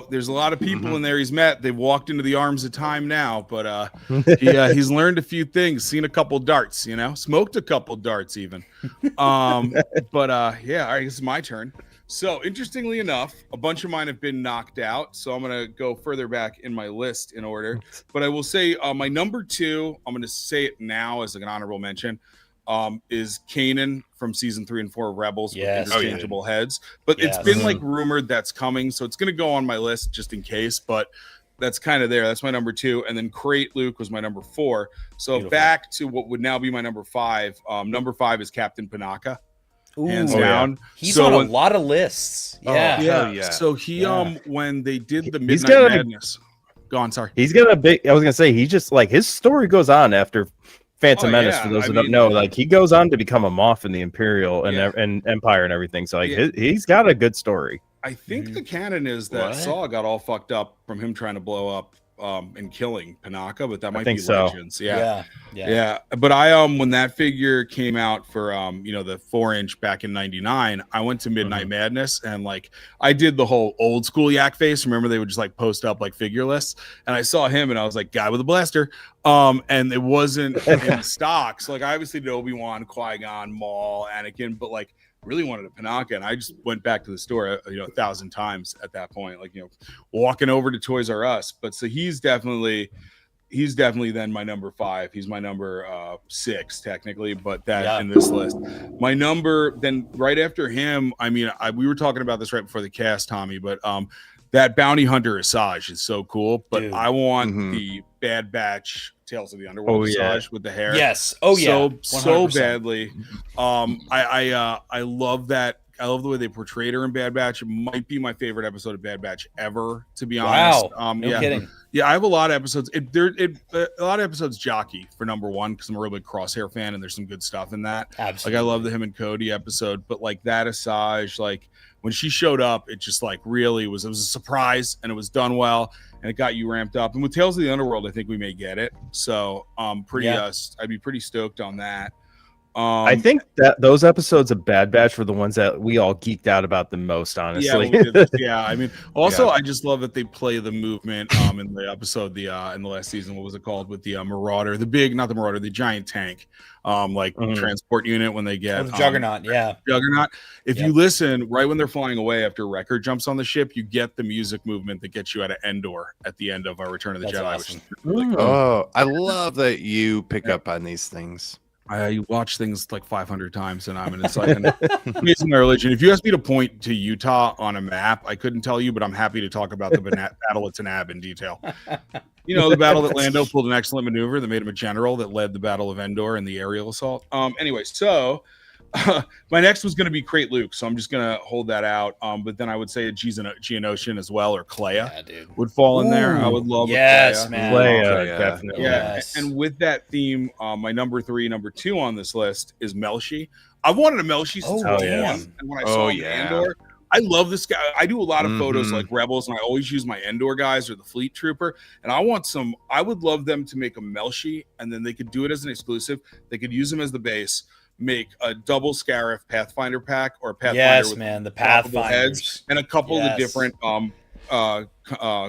there's a lot of people in there he's met. They've walked into the arms of time now, but he's learned a few things, seen a couple darts, smoked a couple darts even. But all right, it's my turn. So interestingly enough, a bunch of mine have been knocked out. So I'm going to go further back in my list in order. But I will say my number 2, I'm going to say it now as an honorable mention, is Kanan from season 3 and 4 of Rebels with the interchangeable heads. But it's been like rumored that's coming. So it's going to go on my list just in case. But that's kind of there. That's my number 2. And then Crate Luke was my number 4. So beautiful. Back to what would now be my number 5. Number 5 is Captain Panaka. Hands down.
Yeah. He's on a lot of lists.
Yeah. So he when they did the Midnight Madness. Go on, sorry.
He's got a big I was gonna say he just like his story goes on after Phantom Menace, for those who don't know. Like he goes on to become a Moff in the Imperial and Empire and everything. So like he's got a good story.
I think the canon is that Saw got all fucked up from him trying to blow up and killing Panaka, but that might be Legends. Yeah. But I when that figure came out for the 4-inch back in '99, I went to Midnight Madness and like I did the whole old school yak face. Remember they would just like post up like figure lists, and I saw him and I was like, guy with a blaster. And it wasn't in stock. So like I obviously did Obi-Wan, Qui-Gon, Maul, Anakin, but like really wanted a Panaka, and I just went back to the store 1,000 times at that point, like walking over to Toys R Us. But so he's definitely then my number 5. He's my number 6 technically, but that in this list, my number then right after him. I mean, we were talking about this right before the cast, Tommy, but that Bounty Hunter Asajj is so cool. But I want the Bad Batch Tales of the Underworld Asajj with the hair.
Yes.
So badly. I love that. I love the way they portrayed her in Bad Batch. It might be my favorite episode of Bad Batch ever, to be honest.
Wow. No kidding.
Yeah, I have a lot of episodes. A lot of episodes jockey for number 1 because I'm a real big Crosshair fan, and there's some good stuff in that.
Absolutely.
Like I love the him and Cody episode, but like that Asajj, like when she showed up, it just like really was a surprise, and it was done well, and it got you ramped up. And with Tales of the Underworld, I think we may get it. So I'd be pretty stoked on that.
I think that those episodes of Bad Batch were the ones that we all geeked out about the most, honestly.
I mean, also I just love that they play the movement in the episode in the last season. What was it called with the Marauder, the giant tank, transport unit when they get
the Juggernaut.
Juggernaut. If you listen right when they're flying away after Wrecker jumps on the ship, you get the music movement that gets you out of Endor at the end of Return of the Jedi.
Awesome.
Which is really cool.
Oh, I love that you pick up on these things.
I watch things like 500 times, and it's like amazing my religion. If you asked me to point to Utah on a map, I couldn't tell you, but I'm happy to talk about the Battle of Tanab in detail. The battle that Lando pulled an excellent maneuver that made him a general that led the Battle of Endor and the aerial assault. Anyway, so my next was going to be Crate Luke, so I'm just going to hold that out. But then I would say a Geonosian as well, or Kleia would fall in there. I would love
Kleia.
Definitely.
And with that theme, my number 2 on this list is Melshi. I wanted a Melshi since and when I saw him in Andor, I love this guy. I do a lot of photos like Rebels, and I always use my Endor guys or the Fleet Trooper. And I would love them to make a Melshi, and then they could do it as an exclusive. They could use them as the base. Make a double Scarif Pathfinder pack or Pathfinder with
the Pathfinder
heads and a couple of the different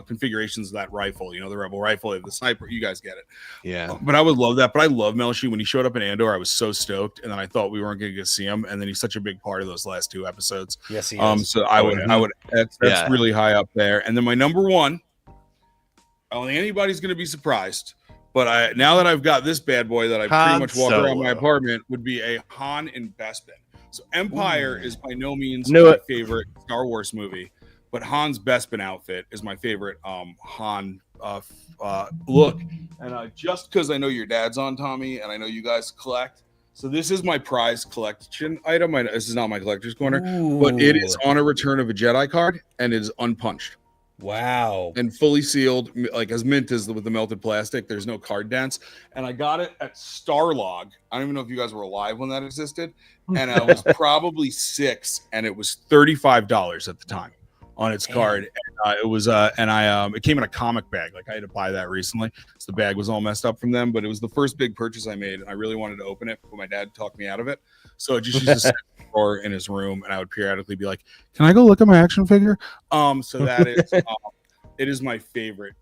configurations of that rifle. The Rebel rifle, the sniper. You guys get it.
Yeah.
But I would love that. But I love Melshi. When he showed up in Andor, I was so stoked, and then I thought we weren't going to get to see him, and then he's such a big part of those last 2 episodes.
Yes, he is.
So I would. That's really high up there. And then my number 1. I don't think anybody's going to be surprised. But now that I've got this bad boy that I pretty much walk around my apartment, would be a Han and Bespin. So Empire is by no means my favorite Star Wars movie, but Han's Bespin outfit is my favorite Han look. And just because I know your dad's on, Tommy, and I know you guys collect, so this is my prize collection item. This is not my collector's corner, but it is on a Return of a Jedi card, and it is unpunched.
Wow.
And fully sealed, like as mint as with the melted plastic. There's no card dents. And I got it at Starlog. I don't even know if you guys were alive when that existed. And I was probably 6, and it was $35 at the time on its card. It was it came in a comic bag. Like I had to buy that recently, so the bag was all messed up from them. But it was the first big purchase I made, and I really wanted to open it, but my dad talked me out of it. So it just used to sit in the drawer in his room, and I would periodically be like, "Can I go look at my action figure?" So that is, it is my favorite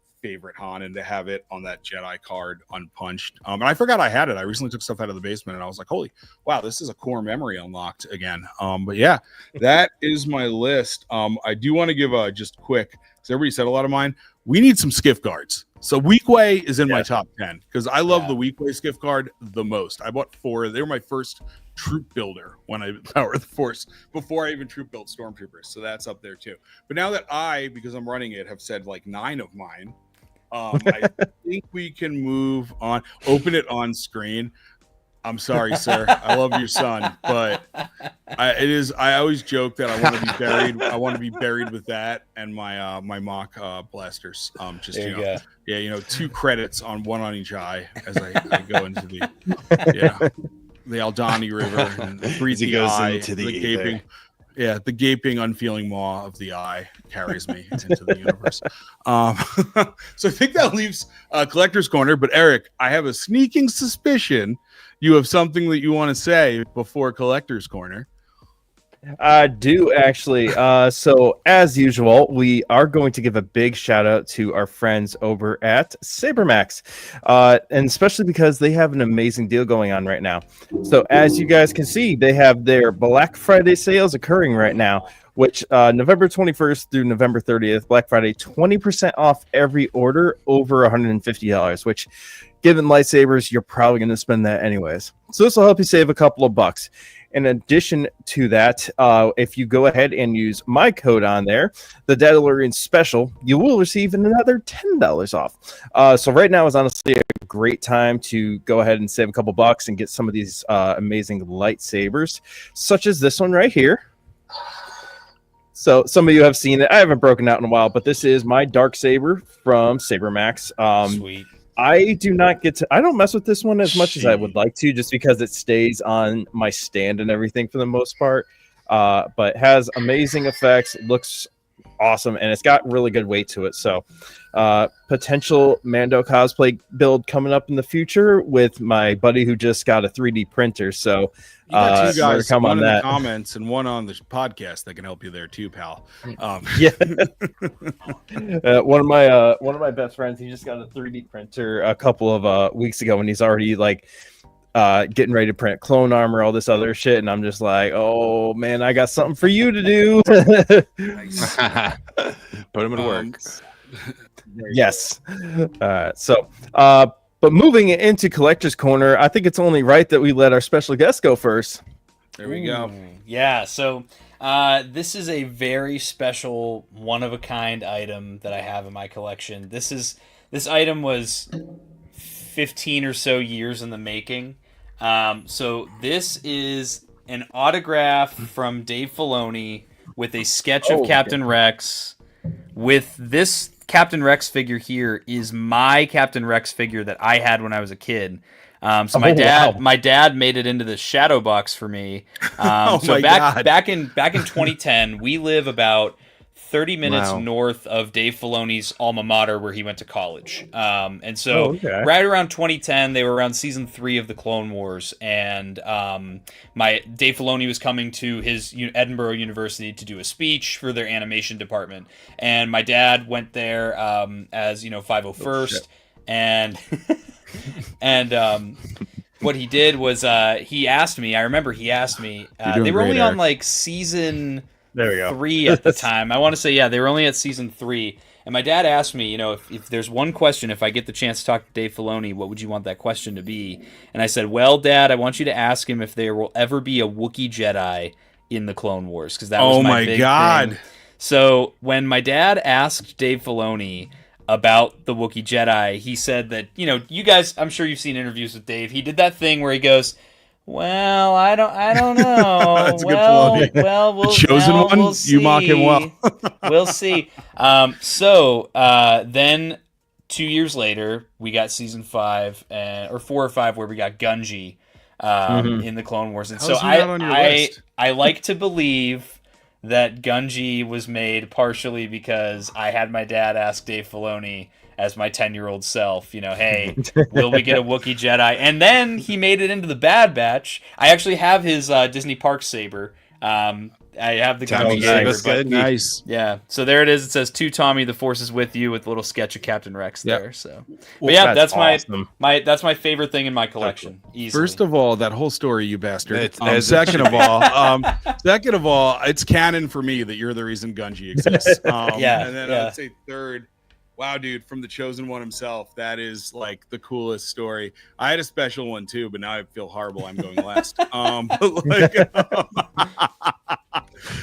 Han, and to have it on that Jedi card unpunched. And I forgot I had it. I recently took stuff out of the basement, and I was like, "Holy wow, this is a core memory unlocked again." But yeah, that is my list. I do want to give a just quick, because everybody said a lot of mine. We need some skiff guards. So Weequay is in my top 10 because I love the Weequay skiff guard the most. I bought 4. They were my first troop builder when I powered the Force before I even troop built Stormtroopers. So that's up there too. But now that because I'm running it, have said like 9 of mine, I think we can move on. Open it on screen. I'm sorry, sir. I love your son, but I always joke that I want to be buried. I want to be buried with that and my my mock blasters. Just there 2 credits on one on each eye as I go into the Aldani River and breathe the eye into the gaping. Yeah, the gaping, unfeeling maw of the eye carries me into the universe. So I think that leaves Collector's Corner. But Eric, I have a sneaking suspicion you have something that you want to say before Collector's Corner.
I do actually. So as usual, we are going to give a big shout out to our friends over at SaberMax, and especially because they have an amazing deal going on right now. So as you guys can see, they have their Black Friday sales occurring right now, which November 21st through November 30th, Black Friday, 20% off every order over $150, which given lightsabers, you're probably going to spend that anyways. So this will help you save a couple of bucks. In addition to that, if you go ahead and use my code on there, the Dadalorian Special, you will receive another $10 off. So right now is honestly a great time to go ahead and save a couple bucks and get some of these amazing lightsabers, such as this one right here. So some of you have seen it. I haven't broken out in a while, but this is my dark saber from SaberMax.
Sweet.
I don't mess with this one as much as I would like to, just because it stays on my stand and everything for the most part. But has amazing effects, looks awesome, and it's got really good weight to it. So potential Mando cosplay build coming up in the future with my buddy who just got a 3D printer. So
you got 2 guys,
come
one
on
in
that.
the comments and one on the podcast that can help you there too, pal.
Yeah. One of my best friends, he just got a 3D printer a couple of weeks ago, and he's already like getting ready to print clone armor, all this other shit, and I'm just like, oh man, I got something for you to do.
Nice.
Put him to work.
Yes. But moving into Collector's Corner, I think it's only right that we let our special guest go first.
There we go.
Yeah, so this is a very special, one-of-a-kind item that I have in my collection. This item was 15 or so years in the making. So this is an autograph from Dave Filoni with a sketch of Captain Rex. With this Captain Rex figure here is my Captain Rex figure that I had when I was a kid. So my dad made it into the shadow box for me. Back in 2010, we live about 30 minutes north of Dave Filoni's alma mater where he went to college. And so right around 2010, they were around season 3 of the Clone Wars, and Dave Filoni was coming to his Edinburgh University to do a speech for their animation department. And my dad went there as 501st, and what he did was he asked me. I remember he asked me. They were only on like season 3 at the time. I want to say they were only at season 3. And my dad asked me, if there's one question, if I get the chance to talk to Dave Filoni, what would you want that question to be? And I said, well, Dad, I want you to ask him if there will ever be a Wookiee Jedi in the Clone Wars, because that was my big thing. So when my dad asked Dave Filoni about the Wookiee Jedi, he said that, you guys, I'm sure you've seen interviews with Dave. He did that thing where he goes, well, I don't know.
That's a good point.
Well,
the chosen one.
We'll see.
You mock him well.
We'll see. So then 2 years later, we got season 5 or 4 or 5 where we got Gunji in the Clone Wars, and so I like to believe that Gungi was made partially because I had my dad ask Dave Filoni as my 10-year-old self, hey, will we get a Wookiee Jedi? And then he made it into the Bad Batch. I actually have his Disney Park saber. I have the Gungi saber. But,
Nice.
yeah, so there it is. It says, "To Tommy, the Force is with you," with a little sketch of Captain Rex there. So, but yeah, that's
awesome.
that's my favorite thing in my collection. Easily.
First of all, that whole story, you bastard.
It's
Second of all, it's canon for me that you're the reason Gungi exists.
Yeah,
and then I'd say third. Wow, dude, from the Chosen One himself, that is like the coolest story. I had a special one too, but now I feel horrible. I'm going last. All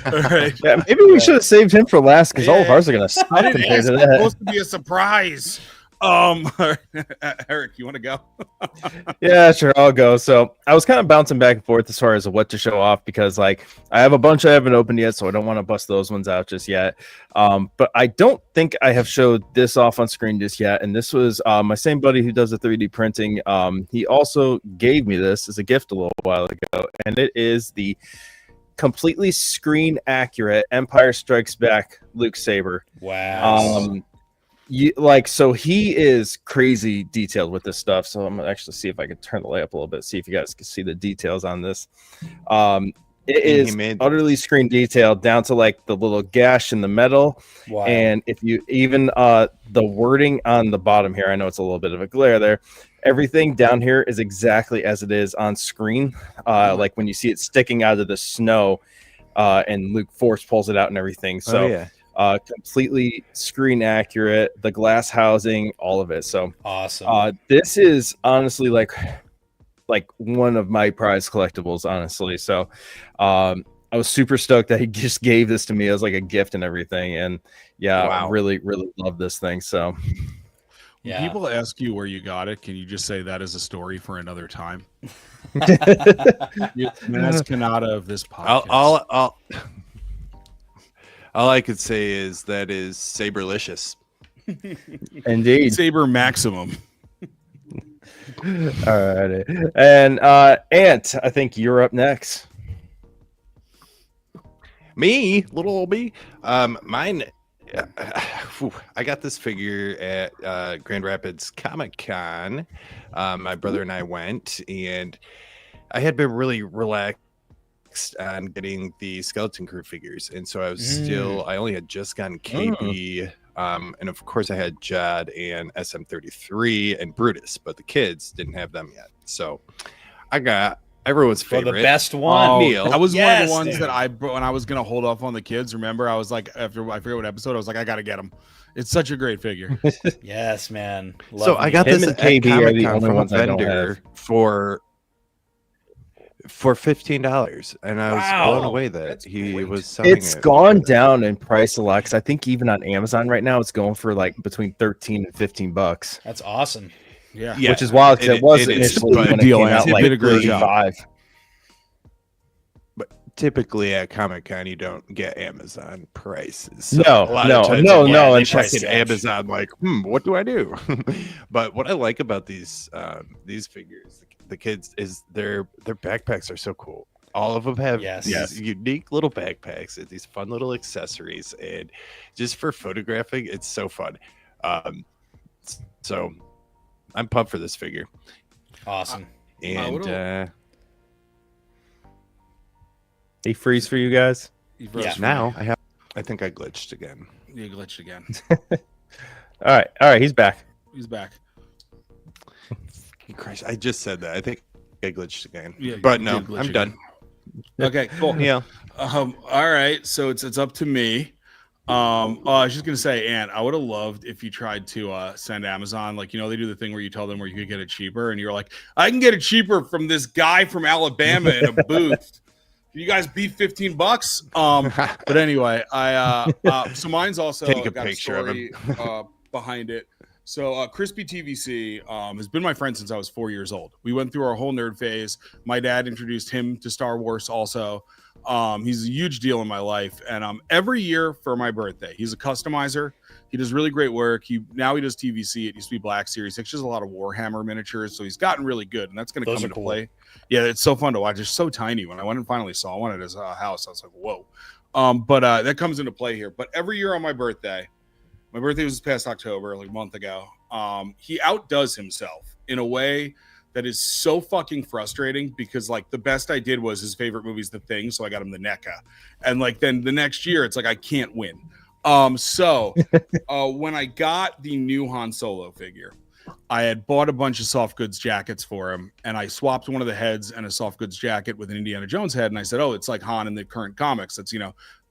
right.
Yeah, maybe we should have saved him for last because all of ours are gonna suck
I didn't
compared
ask.
to
It's
that.
supposed to be a surprise. Eric, you want to go?
Yeah, sure, I'll go. So I was kind of bouncing back and forth as far as what to show off because like I have a bunch I haven't opened yet, so I don't want to bust those ones out just yet. But I don't think I have showed this off on screen just yet. And this was my same buddy who does the 3D printing. He also gave me this as a gift a little while ago, and it is the completely screen accurate Empire Strikes Back Luke Saber.
Wow.
So he is crazy detailed with this stuff. So I'm gonna actually see if I can turn the light up a little bit, see if you guys can see the details on this. It is utterly screen detailed down to like the little gash in the metal.
Wow.
And if you even the wording on the bottom here, I know it's a little bit of a glare there. Everything down here is exactly as it is on screen. Like when you see it sticking out of the snow, and Luke Force pulls it out and everything. So completely screen accurate, the glass housing, all of it. So
awesome.
This is honestly like one of my prize collectibles, honestly. So I was super stoked that he just gave this to me as like a gift and everything. And I really, really love this thing. So
when people ask you where you got it, can you just say that is a story for another time? That's Kanata of this podcast.
All I could say is that is Saberlicious.
Indeed.
Saber Maximum.
All righty. And Ant, I think you're up next.
Me, little old me. Mine. I got this figure at Grand Rapids Comic-Con. My brother and I went, and I had been really relaxed on getting the Skeleton Crew figures, and so I was I only had just gotten KB, and of course I had Jad and SM33 and Brutus, but the kids didn't have them yet. So I got everyone's favorite,
the best one.
Neil.
That was one of the ones that when I was gonna hold off on the kids. Remember, I was like, after I forget what episode, I was like, I gotta get them. It's such a great figure.
Yes, man.
So I got this
and KB are the only ones I don't
vendor
have.
for $15, and I was blown away that he was selling
It's
it.
gone down in price a lot because I think even on Amazon right now it's going for like between $13 and $15.
That's awesome.
Yeah,
Which is wild because it was initially when it came out like
did a great job.
$35.
But typically at Comic-Con you don't get Amazon prices. So
No,
a lot
no,
of times
no,
I'm
no,
like
and
checking
price
Amazon like, what do I do? But what I like about these figures, the kids, is their backpacks are so cool. All of them have these unique little backpacks and these fun little accessories, and just for photographing, it's so fun. So I'm pumped for this figure.
Awesome.
And
He freeze for you guys.
now I think I glitched again.
You glitched again.
All right, he's back.
He's back.
Christ, I just said that. I think I glitched again.
Yeah,
but
you
no,
did glitch
I'm
again.
done.
Okay, cool.
Yeah.
All right, so it's up to me. I was just gonna say, Ant, I would have loved if you tried to send Amazon, like, they do the thing where you tell them where you could get it cheaper, and you're like, I can get it cheaper from this guy from Alabama in a booth. Can you guys beat $15? But anyway, so mine's also
Take a
got
picture
a
of
story behind it. So Crispy TVC has been my friend since I was 4 years old. We went through our whole nerd phase. My dad introduced him to Star Wars also. He's a huge deal in my life. And every year for my birthday, he's a customizer. He does really great work. Now he does TVC. It used to be Black Series. It's just a lot of Warhammer miniatures. So he's gotten really good, and that's going to come into play. Yeah, it's so fun to watch. It's so tiny. When I went and finally saw one at his house, I was like, whoa. But that comes into play here. But every year on my birthday was this past October, like a month ago. He outdoes himself in a way that is so fucking frustrating because like the best I did was his favorite movie's The Thing, so I got him the NECA, and like then the next year it's like I can't win. So when I got the new Han Solo figure, I had bought a bunch of soft goods jackets for him, and I swapped one of the heads and a soft goods jacket with an Indiana Jones head, and I said, oh, it's like Han in the current comics. That's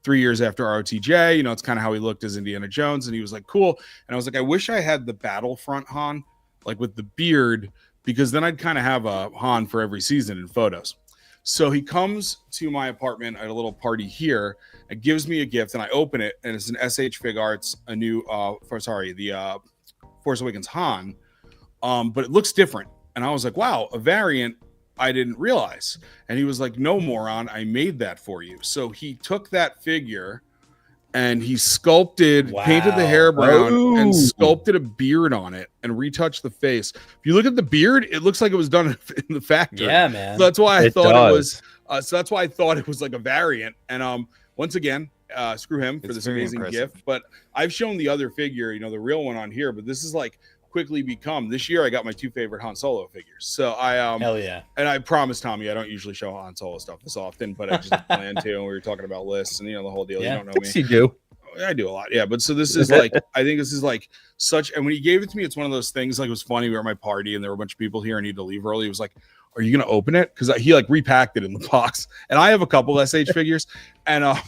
3 years after ROTJ, it's kind of how he looked as Indiana Jones. And he was like, cool. And I was like, I wish I had the Battlefront Han, like with the beard, because then I'd kind of have a Han for every season in photos. So he comes to my apartment at a little party here and gives me a gift, and I open it, and it's an SH Fig Arts, the Force Awakens Han, but it looks different. And I was like, wow, a variant I didn't realize. And he was like, no, moron, I made that for you. So he took that figure and he painted the hair brown and sculpted a beard on it and retouched the face. If you look at the beard, it looks like it was done in the factory.
Yeah, man.
So that's why I thought it was like a variant. And once again, screw him for this amazing gift. But I've shown the other figure, the real one on here, but this is like quickly become this year I got my two favorite Han Solo figures. So I
hell yeah.
And I promised Tommy I don't usually show Han Solo stuff this often, but I just plan to, and we were talking about lists and the whole deal.
Yeah.
You don't know me.
You do.
I do a lot. Yeah, but so this is like I think this is like such, and when he gave it to me, it's one of those things like it was funny. We were at my party and there were a bunch of people here. I needed to leave early. He was like, are you gonna open it? Because he like repacked it in the box. And I have a couple SH figures, and I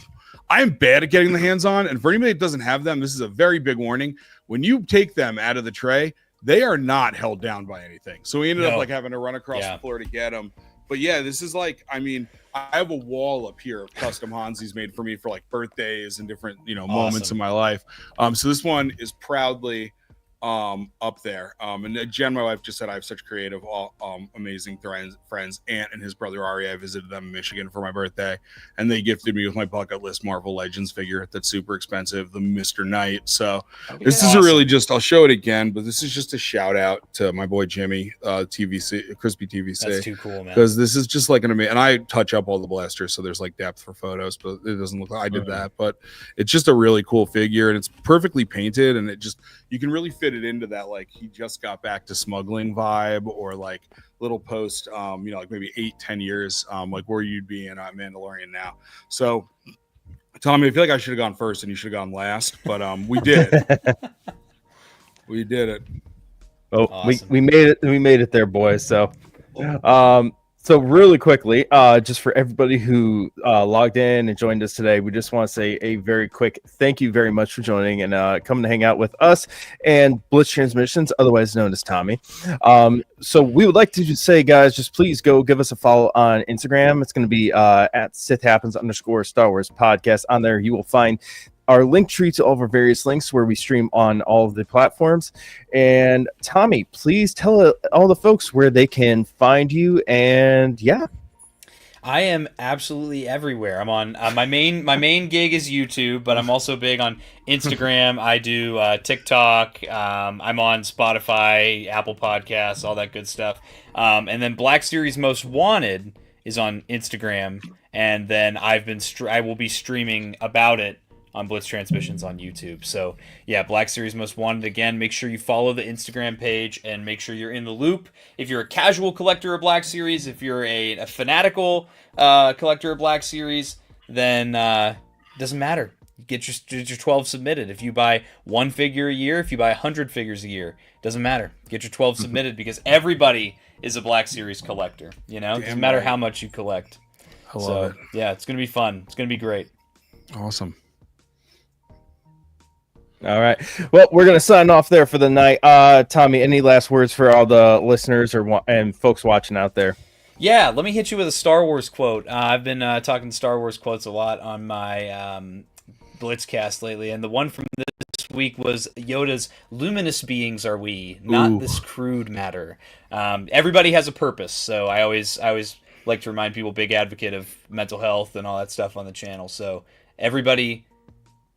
am bad at getting the hands on. And for anybody that doesn't have them, this is a very big warning. When you take them out of the tray, they are not held down by anything. So we ended up like having to run across the floor to get them. But yeah, this is like, I mean, I have a wall up here of custom Hans he's made for me for like birthdays and different, moments in my life. So this one is proudly up there. And Jen, my wife, just said I have such creative, amazing friends. Aunt and his brother Ari, I visited them in Michigan for my birthday, and they gifted me with my bucket list Marvel Legends figure that's super expensive, the Mr. Knight. So this is really just, I'll show it again, but this is just a shout out to my boy Jimmy, TVC, Crispy TVC.
That's too cool, man.
Because this is just like an amazing, and I touch up all the blasters, so there's like depth for photos, but it doesn't look like I did that. But it's just a really cool figure, and it's perfectly painted, and you can really fit it into that like he just got back to smuggling vibe, or like little post like maybe 8-10 years like where you'd be in Mandalorian now. So Tommy, I feel like I should have gone first and you should have gone last, but we did we did it.
Oh,
awesome.
we made it there, boys. So so really quickly, just for everybody who logged in and joined us today, we just want to say a very quick thank you very much for joining and coming to hang out with us and Blitz Transmissions, otherwise known as Tommy. So we would like to just say, guys, just please go give us a follow on Instagram. It's going to be at Sith Happens _Star Wars podcast. On there, you will find our link tree to all of our various links where we stream on all of the platforms. And Tommy, please tell all the folks where they can find you. And yeah,
I am absolutely everywhere. I'm on my main gig is YouTube, but I'm also big on Instagram. I do TikTok. I'm on Spotify, Apple Podcasts, all that good stuff. And then Black Series Most Wanted is on Instagram, and then I will be streaming about it on Blitz Transmissions on YouTube. So yeah, Black Series Most Wanted. Again, make sure you follow the Instagram page and make sure you're in the loop. If you're a casual collector of Black Series, if you're a fanatical collector of Black Series, then doesn't matter. Get your 12 submitted. If you buy one figure a year, if you buy 100 figures a year, doesn't matter. Get your 12 submitted because everybody is a Black Series collector. Doesn't matter how much you collect.
I love it.
Yeah, it's gonna be fun. It's gonna be great.
Awesome.
all right. Well, we're gonna sign off there for the night. Tommy, any last words for all the listeners and folks watching out there?
Yeah, let me hit you with a Star Wars quote. I've been talking Star Wars quotes a lot on my Blitzcast lately, and the one from this week was Yoda's "Luminous beings are we, not this crude matter." Everybody has a purpose, so I always like to remind people, big advocate of mental health and all that stuff on the channel. So everybody,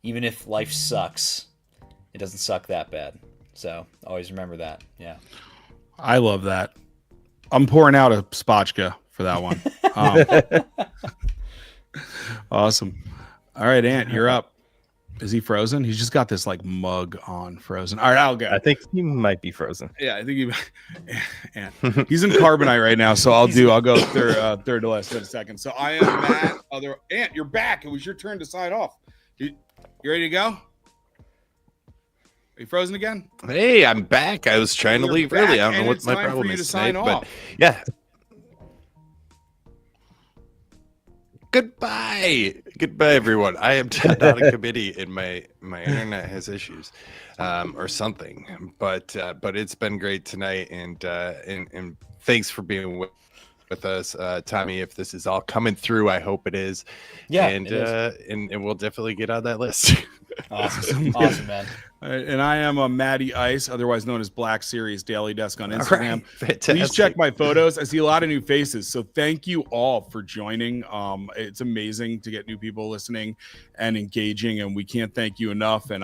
even if life sucks, it doesn't suck that bad. So always remember that. Yeah.
I love that. I'm pouring out a spotchka for that one. Awesome. All right, Ant, you're up. Is he frozen? He's just got this like mug on frozen. All right, I'll go.
I think he might be frozen.
Yeah, I think he's in carbonite right now, so I'll go third to last in a second. So I am Matt. Ant, you're back. It was your turn to sign off. You ready to go? Are you frozen again?
Hey, I'm back. I was trying to
You're
leave
back,
early. I don't
and
know what
it's
my
time for
problem
you to
is
sign
tonight, but
off.
yeah. Goodbye, everyone. I am not on a committee, and my internet has issues, or something. But it's been great tonight, and thanks for being with us, Tommy. If this is all coming through, I hope it is.
Yeah,
and
it is.
And we'll definitely get on that list.
Awesome, man.
And I am Matty Ice, otherwise known as Black Series Daily Desk on Instagram.
Right,
please check my photos. I see a lot of new faces, so thank you all for joining. It's amazing to get new people listening and engaging, and we can't thank you enough. And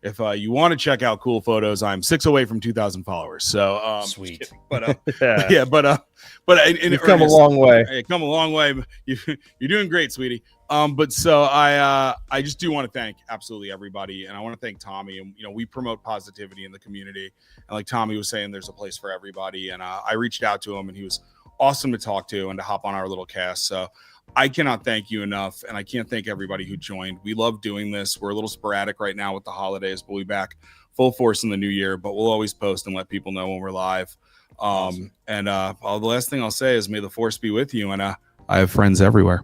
if you want to check out cool photos, I'm 6 away from 2,000 followers. So
sweet,
but
yeah,
but
you've come a long way.
Hey, come a long way. You're doing great, sweetie. But so I just do want to thank absolutely everybody, and I want to thank Tommy. And we promote positivity in the community, and like Tommy was saying, there's a place for everybody. And I reached out to him, and he was awesome to talk to and to hop on our little cast. So I cannot thank you enough, and I can't thank everybody who joined. We love doing this. We're a little sporadic right now with the holidays, but we'll be back full force in the new year. But we'll always post and let people know when we're live. Awesome. And the last thing I'll say is, may the force be with you. And I have friends everywhere.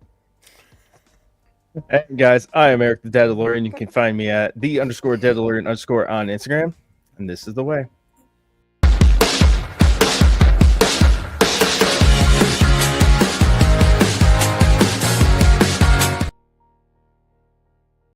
Hey guys, I am Eric the Dadalorian. You can find me at _Dadalorian_ on Instagram, and this is the way.